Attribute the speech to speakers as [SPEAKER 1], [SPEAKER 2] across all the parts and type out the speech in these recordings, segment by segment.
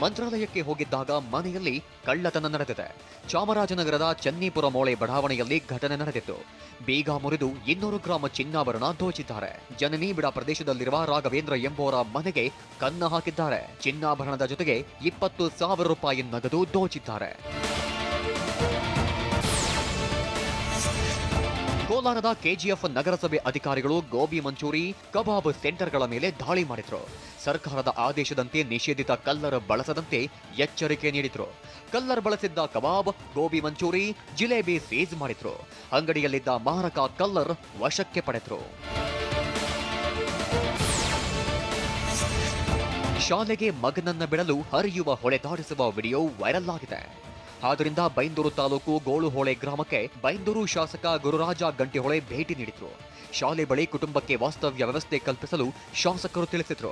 [SPEAKER 1] ಮಂತ್ರಾಲಯಕ್ಕೆ ಹೋಗಿದ್ದಾಗ ಮನೆಯಲ್ಲಿ ಕಳ್ಳತನ ನಡೆದಿದೆ. ಚಾಮರಾಜನಗರದ ಚನ್ನಿಪುರ ಮೋಳೆ ಬಡಾವಣೆಯಲ್ಲಿ ಘಟನೆ ನಡೆದಿತ್ತು. ಬೀಗ ಮುರಿದು 200 ಗ್ರಾಂ ಚಿನ್ನಾಭರಣ ದೋಚಿದ್ದಾರೆ. ಜನನಿಬಿಡ ಪ್ರದೇಶದಲ್ಲಿರುವ ರಾಘವೇಂದ್ರ ಎಂಬುವರ ಮನೆಗೆ ಕನ್ನ ಹಾಕಿದ್ದಾರೆ. ಚಿನ್ನಾಭರಣದ ಜೊತೆಗೆ 20,000 ರೂಪಾಯಿ ನಗದು ದೋಚಿದ್ದಾರೆ. ಕೋಲಾರದ ಕೆಜಿಎಫ್ ನಗರಸಭೆ ಅಧಿಕಾರಿಗಳು ಗೋಬಿ ಮಂಚೂರಿ, ಕಬಾಬ್ ಸೆಂಟರ್ಗಳ ಮೇಲೆ ದಾಳಿ ಮಾಡಿದ್ರು. ಸರ್ಕಾರದ ಆದೇಶದಂತೆ ನಿಷೇಧಿತ ಕಲ್ಲರ್ ಬಳಸದಂತೆ ಎಚ್ಚರಿಕೆ ನೀಡಿದ್ರು. ಕಲ್ಲರ್ ಬಳಸಿದ್ದ ಕಬಾಬ್, ಗೋಬಿ ಮಂಚೂರಿ, ಜಿಲೇಬಿ ಸೀಜ್ ಮಾಡಿದ್ರು. ಅಂಗಡಿಯಲ್ಲಿದ್ದ ಮಾರಕ ಕಲ್ಲರ್ ವಶಕ್ಕೆ ಪಡೆದ್ರು. ಶಾಲೆಗೆ ಮಗನನ್ನ ಬಿಡಲು ಹರಿಯುವ ಹೊಳೆ ದಾಟಿಸುವ ವಿಡಿಯೋ ವೈರಲ್ ಆಗಿದೆ. ಆದ್ದರಿಂದ ಬೈಂದೂರು ತಾಲೂಕು ಗೋಳುಹೊಳೆ ಗ್ರಾಮಕ್ಕೆ ಬೈಂದೂರು ಶಾಸಕ ಗುರುರಾಜ ಗಂಟಿಹೊಳೆ ಭೇಟಿ ನೀಡಿದ್ರು. ಶಾಲೆ ಬಳಿ ಕುಟುಂಬಕ್ಕೆ ವಾಸ್ತವ್ಯ ವ್ಯವಸ್ಥೆ ಕಲ್ಪಿಸಲು ಶಾಸಕರು ತಿಳಿಸಿದ್ರು.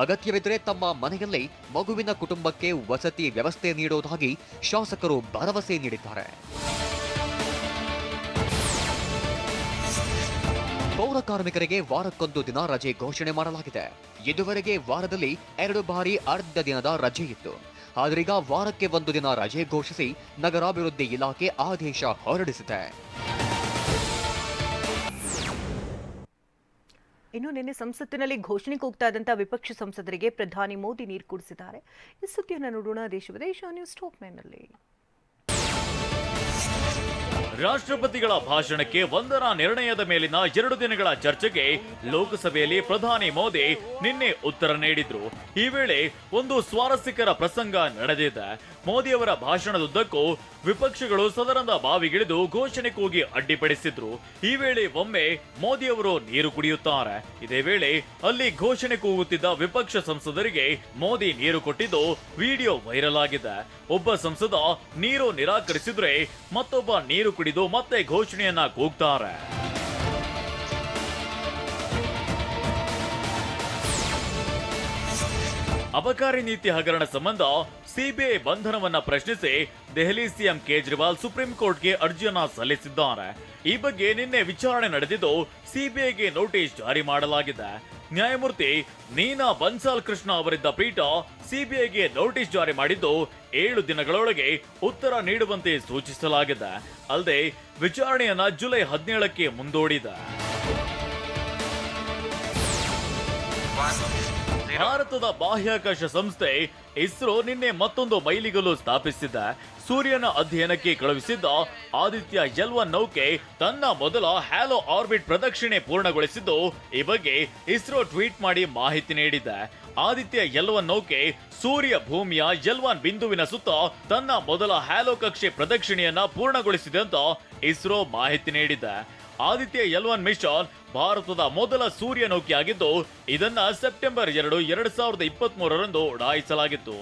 [SPEAKER 1] ಅಗತ್ಯವಿದ್ದರೆ ತಮ್ಮ ಮನೆಯಲ್ಲಿ ಮಗುವಿನ ಕುಟುಂಬಕ್ಕೆ ವಸತಿ ವ್ಯವಸ್ಥೆ ನೀಡುವುದಾಗಿ ಶಾಸಕರು ಭರವಸೆ ನೀಡಿದ್ದಾರೆ. ಪೌರ ಕಾರ್ಮಿಕರಿಗೆ ವಾರಕ್ಕೊಂದು ದಿನ ರಜೆ ಘೋಷಣೆ ಮಾಡಲಾಗಿದೆ. ಇದುವರೆಗೆ ವಾರದಲ್ಲಿ 2 ಬಾರಿ ಅರ್ಧ ದಿನದ ರಜೆ ಇತ್ತು. ಆದ್ರೀಗ ವಾರಕ್ಕೆ 1 ದಿನ ರಜೆ ಘೋಷಿಸಿ ನಗರಾಭಿವೃದ್ಧಿ ಇಲಾಖೆ ಆದೇಶ ಹೊರಡಿಸಿದೆ.
[SPEAKER 2] ಇನ್ನು ನಿನ್ನೆ ಸಂಸತ್ತಿನಲ್ಲಿ ಘೋಷಣೆ ಕೂಗ್ತಾ ಇದ್ದಂತ ವಿಪಕ್ಷ ಸಂಸದರಿಗೆ ಪ್ರಧಾನಿ ಮೋದಿ ನೀರು ಕುಡಿಸಿದ್ದಾರೆ. ಈ ಸುದ್ದಿಯನ್ನು ನೋಡೋಣ ದೇಶ ವಿದೇಶ ನ್ಯೂಸ್ ಟಾಪ್ 9ನಲ್ಲಿ.
[SPEAKER 3] ರಾಷ್ಟ್ರಪತಿಗಳ ಭಾಷಣಕ್ಕೆ ವಂದನಾ ನಿರ್ಣಯದ ಮೇಲಿನ 2 ದಿನಗಳ ಚರ್ಚೆಗೆ ಲೋಕಸಭೆಯಲ್ಲಿ ಪ್ರಧಾನಿ ಮೋದಿ ನಿನ್ನೆ ಉತ್ತರ ನೀಡಿದ್ರು. ಈ ವೇಳೆ ಒಂದು ಸ್ವಾರಸ್ಯಕರ ಪ್ರಸಂಗ ನಡೆದಿದೆ. ಮೋದಿಯವರ ಭಾಷಣದುದ್ದಕ್ಕೂ ವಿಪಕ್ಷಗಳು ಸದನದ ಬಾವಿಗಿಳಿದು ಘೋಷಣೆ ಕೂಗಿ ಅಡ್ಡಿಪಡಿಸಿದ್ರು. ಈ ವೇಳೆ ಒಮ್ಮೆ ಮೋದಿಯವರು ನೀರು ಕುಡಿಯುತ್ತಾರೆ. ಇದೇ ವೇಳೆ ಅಲ್ಲಿ ಘೋಷಣೆ ಕೂಗುತ್ತಿದ್ದ ವಿಪಕ್ಷ ಸಂಸದರಿಗೆ ಮೋದಿ ನೀರು ಕೊಟ್ಟಿದ್ದು ವಿಡಿಯೋ ವೈರಲ್ ಆಗಿದೆ. ಒಬ್ಬ ಸಂಸದ ನೀರು ನಿರಾಕರಿಸಿದ್ರೆ ಮತ್ತೊಬ್ಬ ನೀರು ಕುಡಿದು ಮತ್ತೆ ಘೋಷಣೆಯನ್ನ ಕೂಗ್ತಾರೆ. ಅಬಕಾರಿ ನೀತಿ ಹಗರಣ ಸಂಬಂಧ ಸಿಬಿಐ ಬಂಧನವನ್ನ ಪ್ರಶ್ನಿಸಿ ದೆಹಲಿ ಸಿಎಂ ಕೇಜ್ರಿವಾಲ್ ಸುಪ್ರೀಂ ಕೋರ್ಟ್ಗೆ ಅರ್ಜಿಯನ್ನ ಸಲ್ಲಿಸಿದ್ದಾರೆ. ಈ ಬಗ್ಗೆ ನಿನ್ನೆ ವಿಚಾರಣೆ ನಡೆದಿದ್ದು ಸಿಬಿಐಗೆ ನೋಟಿಸ್ ಜಾರಿ ಮಾಡಲಾಗಿದೆ. ನ್ಯಾಯಮೂರ್ತಿ ನೀನಾ ಬನ್ಸಾಲ್ ಕೃಷ್ಣ ಅವರಿದ್ದ ಪೀಠ ಸಿಬಿಐಗೆ ನೋಟಿಸ್ ಜಾರಿ ಮಾಡಿದ್ದು 7 ದಿನಗಳೊಳಗೆ ಉತ್ತರ ನೀಡುವಂತೆ ಸೂಚಿಸಲಾಗಿದೆ. ಅಲ್ಲದೆ ವಿಚಾರಣೆಯನ್ನ ಜುಲೈ 17ಕ್ಕೆ ಮುಂದೂಡಿದೆ. ಭಾರತದ ಬಾಹ್ಯಾಕಾಶ ಸಂಸ್ಥೆ ಇಸ್ರೋ ನಿನ್ನೆ ಮತ್ತೊಂದು ಮೈಲಿಗಲ್ಲು ಸ್ಥಾಪಿಸಿದೆ. ಸೂರ್ಯನ ಅಧ್ಯಯನಕ್ಕೆ ಕಳುಹಿಸಿದ್ದ ಆದಿತ್ಯ L1 ನೌಕೆ ತನ್ನ ಮೊದಲ ಹ್ಯಾಲೋ ಆರ್ಬಿಟ್ ಪ್ರದಕ್ಷಿಣೆ ಪೂರ್ಣಗೊಳಿಸಿದ್ದು ಈ ಬಗ್ಗೆ ಇಸ್ರೋ ಟ್ವೀಟ್ ಮಾಡಿ ಮಾಹಿತಿ ನೀಡಿದೆ. ಆದಿತ್ಯ L1 ನೌಕೆ ಸೂರ್ಯ ಭೂಮಿಯ L1 ಬಿಂದುವಿನ ಸುತ್ತ ತನ್ನ ಮೊದಲ ಹ್ಯಾಲೋ ಕಕ್ಷೆ ಪ್ರದಕ್ಷಿಣೆಯನ್ನ ಪೂರ್ಣಗೊಳಿಸಿದೆ ಅಂತ ಇಸ್ರೋ ಮಾಹಿತಿ ನೀಡಿದೆ. ಆದಿತ್ಯ L1 ಮಿಷನ್ ಭಾರತದ ಮೊದಲ ಸೂರ್ಯ ನೌಕೆಯಾಗಿದ್ದು ಇದನ್ನ ಸೆಪ್ಟೆಂಬರ್ 2, 2023ರಂದು ಉಡಾಯಿಸಲಾಗಿತ್ತು.